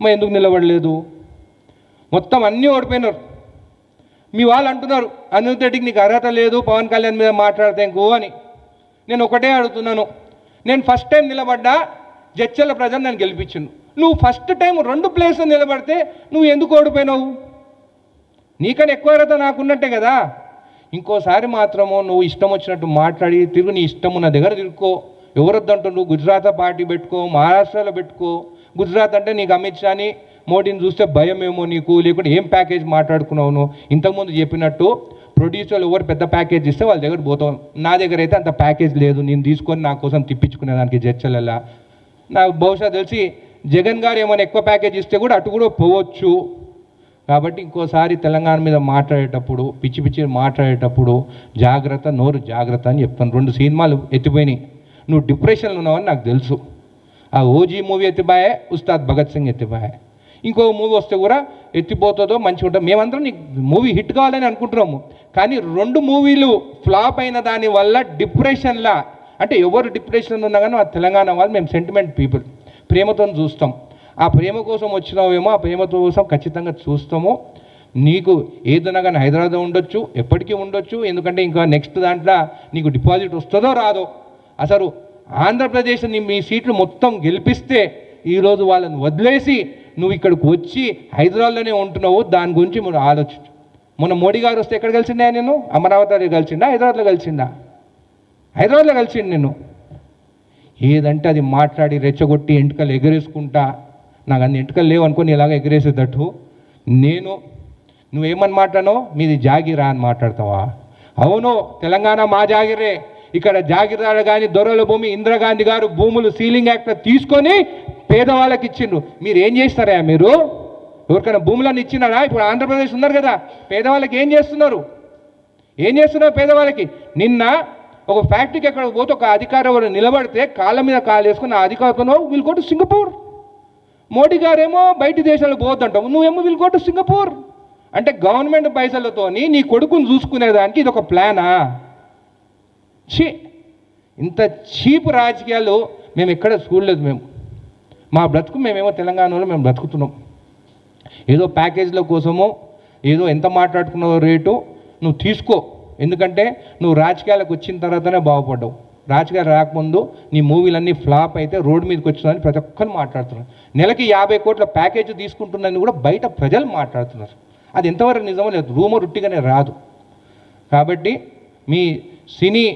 మరి ఎందుకు నిలబడలేదు? మొత్తం అన్నీ ఓడిపోయినారు. మీ వాళ్ళు అంటున్నారు అనిరుద్ రెడ్డికి నీకు అర్హత లేదు పవన్ కళ్యాణ్ మీద మాట్లాడితే ఇంకో అని. నేను ఒకటే అడుగుతున్నాను, నేను ఫస్ట్ టైం నిలబడ్డా, జడ్చర్ల ప్రజలు నన్ను గెలిపించిండు. నువ్వు ఫస్ట్ టైం 2 ప్లేస్లో నిలబడితే నువ్వు ఎందుకు ఓడిపోయినావు? నీకని ఎక్కువ అర్హత నాకున్నట్టే కదా. ఇంకోసారి మాత్రము నువ్వు ఇష్టం వచ్చినట్టు మాట్లాడి తిరుగు, నీ ఇష్టం ఉన్న దగ్గర తిరుక్కో. ఎవరొద్దంటూ నువ్వు గుజరాత్ పార్టీ పెట్టుకో, మహారాష్ట్రలో పెట్టుకో. గుజరాత్ అంటే నీకు అమిత్ షాని మోడీని చూస్తే భయం ఏమో నీకు, లేకుంటే ఏం ప్యాకేజ్ మాట్లాడుకున్నావు నువ్వు? ఇంతకుముందు చెప్పినట్టు ప్రొడ్యూసర్లు ఎవరు పెద్ద ప్యాకేజ్ ఇస్తే వాళ్ళ దగ్గర పోతాం. నా దగ్గర అయితే అంత ప్యాకేజ్ లేదు, నేను తీసుకొని నా కోసం తిప్పించుకునేదానికి జడ్చర్లలో. నాకు బహుశా తెలిసి జగన్ గారు ఏమైనా ఎక్కువ ప్యాకేజ్ ఇస్తే కూడా అటు కూడా పోవచ్చు. కాబట్టి ఇంకోసారి తెలంగాణ మీద మాట్లాడేటప్పుడు, పిచ్చి పిచ్చి మాట్లాడేటప్పుడు జాగ్రత్త, నోరు జాగ్రత్త అని చెప్తాను. 2 సినిమాలు ఎత్తిపోయినాయి. నువ్వు డిప్రెషన్లో ఉన్నావని నాకు తెలుసు. ఆ ఓజీ మూవీ ఎత్తిపోయా, ఉస్తాద్ భగత్ సింగ్ ఎత్తిపోయా. ఇంకో మూవీ వస్తే కూడా ఎత్తిపోతుందో మంచిగా ఉంటుంది. మేమందరం నీకు మూవీ హిట్ కావాలని అనుకుంటున్నాము. కానీ 2 మూవీలు ఫ్లాప్ అయిన దాని వల్ల డిప్రెషన్లా, అంటే ఎవరు డిప్రెషన్ ఉన్నా కానీ ఆ తెలంగాణ వాళ్ళు మేము సెంటిమెంట్ పీపుల్, ప్రేమతో చూస్తాం. ఆ ప్రేమ కోసం వచ్చినావేమో, ఆ ప్రేమ కోసం ఖచ్చితంగా చూస్తాము. నీకు ఏదైనా కానీ హైదరాబాద్ ఉండొచ్చు, ఎప్పటికీ ఉండొచ్చు. ఎందుకంటే ఇంకా నెక్స్ట్ దాంట్లో నీకు డిపాజిట్ వస్తుందో రాదో. అసలు ఆంధ్రప్రదేశ్ మీ సీట్లు మొత్తం గెలిపిస్తే ఈరోజు వాళ్ళని వదిలేసి నువ్వు ఇక్కడికి వచ్చి హైదరాబాద్లోనే ఉంటున్నావు. దాని గురించి మనం ఆలోచించు. మొన్న మోడీ గారు వస్తే ఎక్కడ కలిసిండా? నేను అమరావతిలో కలిసిండా, హైదరాబాద్లో కలిసిండా? హైదరాబాద్లో కలిసిండు. నేను ఏదంటే అది మాట్లాడి రెచ్చగొట్టి ఎంటుకలు ఎగరేసుకుంటా, నాకు అన్ని ఎంటుకలు లేవు అనుకొని ఇలాగ ఎగరేసేటట్టు. నువ్వేమని మాట్లాడో మీది జాగిరా అని మాట్లాడతావా? అవును, తెలంగాణ మా జాగిరే. ఇక్కడ జాగిరాలు కానీ దొరల భూమి, ఇందిరాగాంధీ గారు భూములు సీలింగ్ యాక్ట్ తీసుకొని పేదవాళ్ళకి ఇచ్చిండ్రు. మీరు ఏం చేస్తారా? మీరు ఎవరికైనా భూములను ఇచ్చినారా? ఇప్పుడు ఆంధ్రప్రదేశ్ ఉన్నారు కదా, పేదవాళ్ళకి ఏం చేస్తున్నారు? పేదవాళ్ళకి? నిన్న ఒక ఫ్యాక్టరీకి ఎక్కడ పోతే ఒక అధికారం నిలబడితే కాళ్ళ మీద కాలు వేసుకుని ఆ అధికారంలో will go to Singapore. Modi గారేమో బయట దేశాలకు పోవద్దంటావు, నువ్వేమో విల్ గో టు సింగపూర్. అంటే గవర్నమెంట్ పైసలతోని నీ కొడుకుని చూసుకునేదానికి ఇది ఒక ప్లానా? ఇంత చీప్ రాజకీయాలు మేము ఎక్కడ చూడలేదు. మా బ్రతుకు మేమేమో తెలంగాణలో మేము బ్రతుకుతున్నాం. ఏదో ప్యాకేజీల కోసమో ఏదో ఎంత మాట్లాడుకున్నావో రేటు నువ్వు తీసుకో. ఎందుకంటే నువ్వు రాజకీయాలకు వచ్చిన తర్వాతనే బాగుపడ్డావు. రాజకీయాలు రాకముందు నీ మూవీలన్నీ ఫ్లాప్ అయితే రోడ్డు మీదకి వచ్చిందని ప్రతి ఒక్కరు మాట్లాడుతున్నారు. నెలకి 50 కోట్ల ప్యాకేజ్ తీసుకుంటుందని కూడా బయట ప్రజలు మాట్లాడుతున్నారు. అది ఎంతవరకు నిజమో లేదు, రూమర్ ఉట్టిగానే రాదు. కాబట్టి మీ సినీ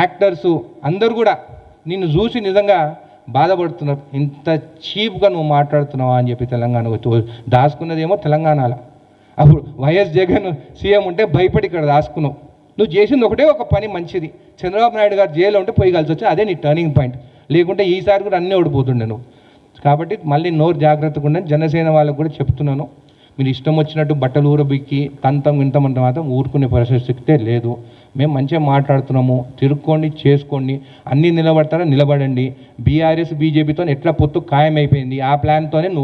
యాక్టర్సు అందరూ కూడా నిన్ను చూసి నిజంగా బాధపడుతున్నారు. ఇంత చీప్గా నువ్వు మాట్లాడుతున్నావా అని చెప్పి తెలంగాణ దాచుకున్నదేమో తెలంగాణలో. అప్పుడు వైఎస్ జగన్ సీఎం ఉంటే భయపడి ఇక్కడ దాచుకున్నావు. నువ్వు చేసింది ఒక పని మంచిది. చంద్రబాబు నాయుడు గారు జైల్లో ఉంటే పోయి కలిసి వచ్చి అదే నీ టర్నింగ్ పాయింట్. లేకుంటే ఈసారి కూడా అన్నీ ఓడిపోతుండే నువ్వు. కాబట్టి మళ్ళీ నోరు జాగ్రత్తగా ఉండే. జనసేన వాళ్ళకు కూడా చెప్తున్నాను, మీరు ఇష్టం వచ్చినట్టు బట్టలు ఊరబిక్కి తంతం ఇంతమంత మాత్రం ఊరుకునే పరిస్థితి లేదు. మేము మంచిగా మాట్లాడుతున్నాము, తిరుక్కోండి, చేసుకోండి, అన్నీ నిలబడతారా నిలబడండి. బీఆర్ఎస్ బీజేపీతో ఎట్లా పొత్తు ఖాయమైపోయింది, ఆ ప్లాన్తోనే నువ్వు